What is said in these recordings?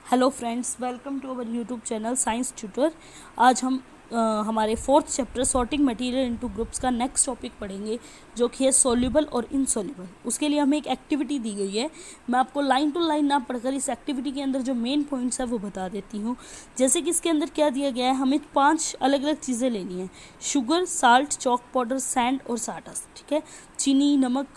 Hello friends, welcome to our YouTube channel science tutor. आज हम हमारे fourth chapter sorting material into groups का next topic पढ़ेंगे, जो कि है सोल्यूबल और इनसोल्यूबल। उसके लिए हमें एक एक्टिविटी दी गई है। मैं आपको लाइन टू लाइन ना पढ़कर इस एक्टिविटी के अंदर जो मेन पॉइंट्स है वो बता देती हूँ। जैसे कि इसके अंदर क्या दिया गया है, हमें 5 अलग अलग चीज़ें लेनी है। Sugar, salt, chalk powder, sand और साटस। ठीक है, चीनी, नमक,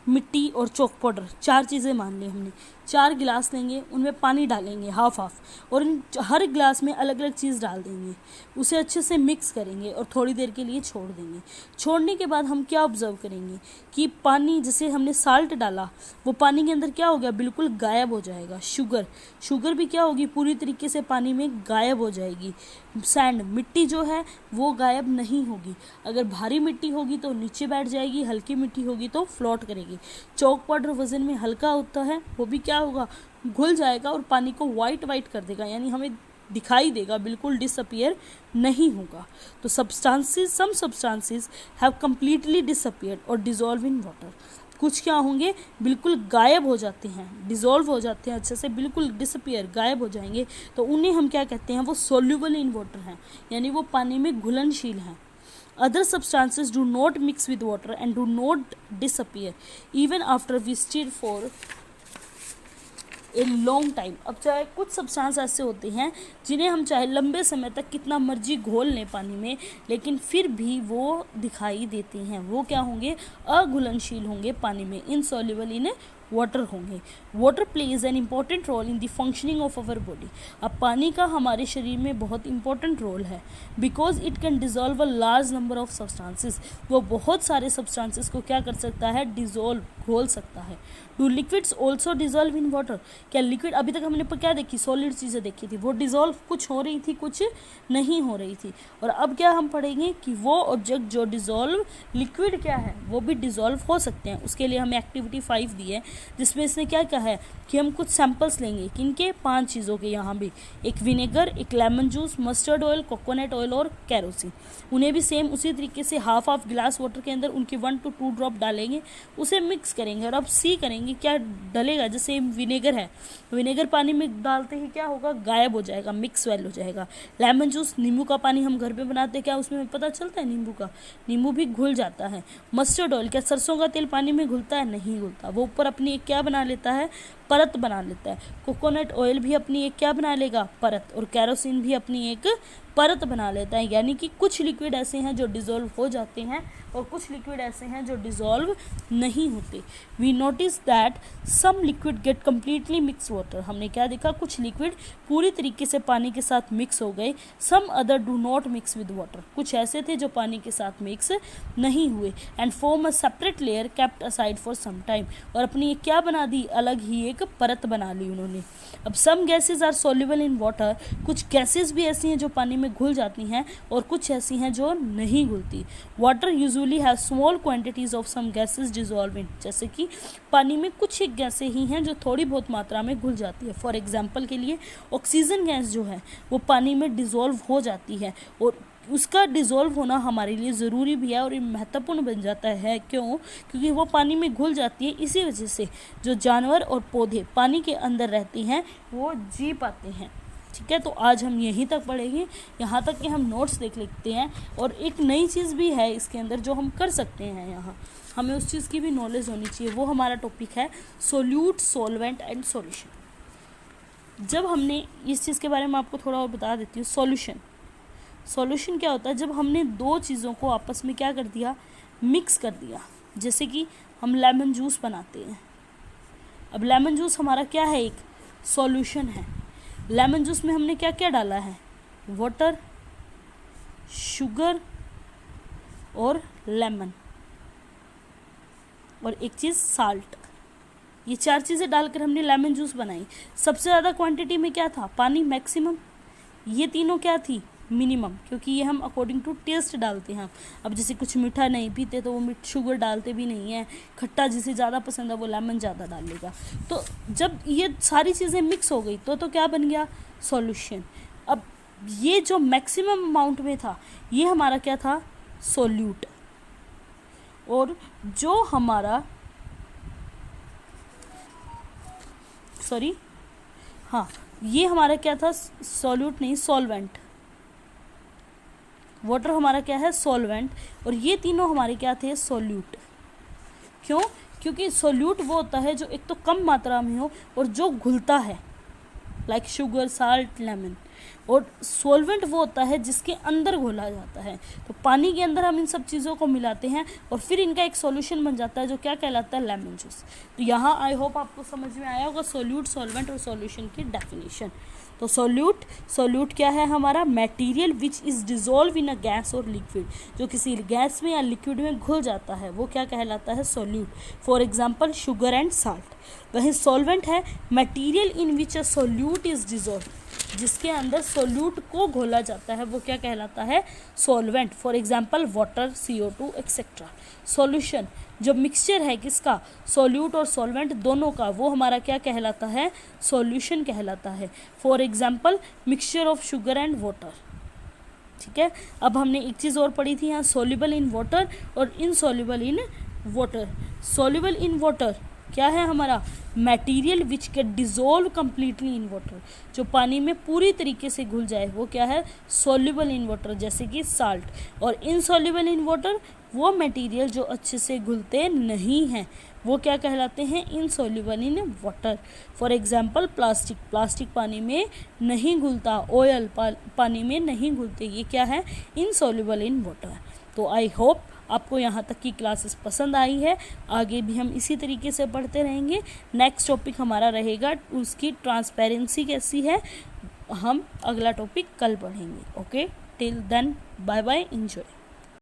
मिट्टी और चॉक पाउडर, 4 चीज़ें मान ली हमने। 4 गिलास लेंगे, उनमें पानी डालेंगे हाफ हाफ, और इन हर गिलास में अलग अलग चीज़ डाल देंगे। उसे अच्छे से मिक्स करेंगे और थोड़ी देर के लिए छोड़ देंगे। छोड़ने के बाद हम क्या ऑब्जर्व करेंगे कि पानी, जैसे हमने साल्ट डाला, वो पानी के अंदर क्या हो गया, बिल्कुल गायब हो जाएगा। शुगर भी क्या होगी, पूरी तरीके से पानी में गायब हो जाएगी। सैंड, मिट्टी जो है वो गायब नहीं होगी। अगर भारी मिट्टी होगी तो नीचे बैठ जाएगी, हल्की मिट्टी होगी तो फ्लोट करेगी। चॉक पाउडर वजन में हल्का होता है, वो भी क्या होगा, घुल जाएगा और पानी को वाइट कर देगा, यानी हमें दिखाई देगा, बिल्कुल डिसअपियर नहीं होगा। तो some substances have completely disappeared और डिसॉल्व इन वाटर। कुछ क्या होंगे, बिल्कुल गायब हो जाते हैं, डिसॉल्व हो जाते हैं, अच्छे से बिल्कुल डिसअपियर, गायब हो जाएंगे। तो उन्हें हम क्या कहते हैं, वो सोल्यूबल इन वाटर हैं, यानी वो पानी में घुलनशील हैं। Other substances do not mix with water and do not disappear even after we stir for a long time. अब चाहे कुछ सब्सटेंस ऐसे होते हैं जिन्हें हम चाहे लंबे समय तक कितना मर्जी घोल लें पानी में, लेकिन फिर भी वो दिखाई देते हैं। वो क्या होंगे, अघुलनशील होंगे, पानी में इनसॉल्युबल इन वाटर होंगे। Water plays an important role in the functioning of our body. अब पानी का हमारे शरीर में बहुत इंपॉर्टेंट रोल है, because it can dissolve a large number of substances. वो बहुत सारे सब्सटेंसेस को क्या कर सकता है, डिजोल्व, घोल सकता है। Do liquids also dissolve in water. क्या लिक्विड, अभी तक हमने क्या देखी, सॉलिड चीज़ें देखी थी, वो डिजोल्व कुछ हो रही थी, कुछ नहीं हो रही थी। और अब क्या हम पढ़ेंगे कि वो ऑब्जेक्ट जो डिजोल्व लिक्विड क्या है, वो भी डिजोल्व हो सकते हैं। उसके लिए हमें एक्टिविटी 5 दी है, जिसमें इसने क्या कहा है कि हम कुछ सैंपल्स लेंगे, किनके, 5 चीज़ों के। यहाँ भी एक विनेगर, एक lemon juice, mustard oil, coconut oil और कैरोसिन। उन्हें भी सेम उसी तरीके से हाफ हाफ गिलास वाटर के अंदर उनकी 1 to 2 ड्रॉप डालेंगे, उसे मिक्स करेंगे और अब सी करेंगे क्या डलेगा। जैसे विनेगर है, विनेगर पानी में डालते ही क्या होगा, गायब हो जाएगा, मिक्स वेल हो जाएगा। लेमन जूस, नींबू का पानी हम घर पे बनाते हैं, क्या उसमें पता चलता है नींबू का, नींबू भी घुल जाता है। मस्टर्ड ऑयल, क्या सरसों का तेल पानी में घुलता है, नहीं घुलता, वो ऊपर अपनी एक क्या बना लेता है, परत बना लेता है। कोकोनट ऑयल भी अपनी एक क्या बना लेगा, परत, और कैरोसिन भी अपनी एक परत बना लेता है। यानी कि कुछ लिक्विड ऐसे हैं जो डिसॉल्व हो जाते हैं और कुछ लिक्विड ऐसे हैं जो डिसॉल्व नहीं होते। We notice that some liquid get completely mix water. हमने क्या देखा, कुछ लिक्विड पूरी तरीके से पानी के साथ मिक्स हो गए। Some other do not mix with water. कुछ ऐसे थे जो पानी के साथ मिक्स नहीं हुए। And form a separate layer kept aside for some time. और अपनी एक क्या बना दी, अलग ही एक परत बना ली उन्होंने। अब some gases are soluble in water. कुछ गैसेज भी ऐसी हैं जो पानी में घुल जाती हैं और कुछ ऐसी हैं जो नहीं घुलती। Water usually have small quantities of some gases dissolve in. जैसे कि पानी में कुछ एक गैसें ही हैं जो थोड़ी बहुत मात्रा में घुल जाती है। फॉर एग्जांपल के लिए ऑक्सीजन गैस जो है वो पानी में डिसॉल्व हो जाती है, और उसका डिसॉल्व होना हमारे लिए ज़रूरी भी है और ये महत्वपूर्ण बन जाता है। क्यों? क्योंकि वो पानी में घुल जाती है। इसी वजह से जो जानवर और पौधे पानी के अंदर रहते हैं वो जी पाते हैं। ठीक है, तो आज हम यहीं तक पढ़ेंगे, यहाँ तक कि हम नोट्स देख लेते हैं। और एक नई चीज़ भी है इसके अंदर जो हम कर सकते हैं, यहाँ हमें उस चीज़ की भी नॉलेज होनी चाहिए। वो हमारा टॉपिक है सोल्यूट, सॉल्वेंट एंड सॉल्यूशन। जब हमने इस चीज़ के बारे में आपको थोड़ा और बता देती हूँ। सॉल्यूशन क्या होता है, जब हमने 2 चीज़ों को आपस में क्या कर दिया, मिक्स कर दिया। जैसे कि हम लेमन जूस बनाते हैं। अब लेमन जूस हमारा क्या है, एक सॉल्यूशन है। लेमन जूस में हमने क्या क्या डाला है, वाटर, शुगर और लेमन, और एक चीज़ साल्ट। ये 4 चीज़ें डालकर हमने लेमन जूस बनाई। सबसे ज़्यादा क्वांटिटी में क्या था, पानी मैक्सिमम। ये तीनों क्या थी, मिनिमम, क्योंकि ये हम अकॉर्डिंग टू टेस्ट डालते हैं। अब जैसे कुछ मीठा नहीं पीते तो वो शुगर डालते भी नहीं है, खट्टा जिसे ज़्यादा पसंद है वो लेमन ज़्यादा डाल लेगा। तो जब ये सारी चीज़ें मिक्स हो गई तो क्या बन गया, सॉल्यूशन। अब ये जो मैक्सिमम अमाउंट में था ये हमारा क्या था, सोल्यूट। और जो हमारा हाँ, ये हमारा क्या था, सॉल्यूट नहीं सॉल्वेंट। वाटर हमारा क्या है, सॉल्वेंट, और ये तीनों हमारे क्या थे, सॉल्यूट। क्यों? क्योंकि सॉल्यूट वो होता है जो एक तो कम मात्रा में हो और जो घुलता है, लाइक शुगर, साल्ट, लेमन। और सॉल्वेंट वो होता है जिसके अंदर घोला जाता है। तो पानी के अंदर हम इन सब चीज़ों को मिलाते हैं और फिर इनका एक सॉल्यूशन बन जाता है जो क्या कहलाता है, लेमन जूस। तो यहाँ आई होप आपको समझ में आया होगा सॉल्यूट, सॉल्वेंट और सॉल्यूशन की डेफिनेशन। तो सॉल्यूट क्या है हमारा, material which is dissolve in a gas और लिक्विड, जो किसी गैस में या लिक्विड में घुल जाता है वो क्या कहलाता है, solute. For example sugar and salt. वहीं सॉल्वेंट है material in which a solute is dissolve, जिसके अंदर सॉल्यूट को घोला जाता है वो क्या कहलाता है, solvent. For example water, CO2 etcetera. Solution, जो मिक्सचर है किसका, सॉल्यूट और सॉल्वेंट दोनों का, वो हमारा क्या कहलाता है, सॉल्यूशन कहलाता है। For example mixture of sugar and water. ठीक है, अब हमने एक चीज़ और पढ़ी थी यहाँ, सोल्यूबल इन वाटर और insoluble in water. Soluble in water क्या है हमारा, material which can dissolve completely in water, जो पानी में पूरी तरीके से घुल जाए वो क्या है, सोल्यूबल इन वाटर, जैसे कि साल्ट। और इनसोल्यूबल इन वाटर वो मटेरियल जो अच्छे से घुलते नहीं हैं वो क्या कहलाते हैं, insoluble in water. For example plastic पानी में नहीं घुलता, ऑयल पानी में नहीं घुलते, ये क्या है, इनसोल्यूबल इन वाटर। तो आई होप आपको यहाँ तक की क्लासेस पसंद आई है। आगे भी हम इसी तरीके से पढ़ते रहेंगे। नेक्स्ट टॉपिक हमारा रहेगा उसकी ट्रांसपेरेंसी कैसी है, हम अगला टॉपिक कल पढ़ेंगे। Okay, till then bye bye, enjoy.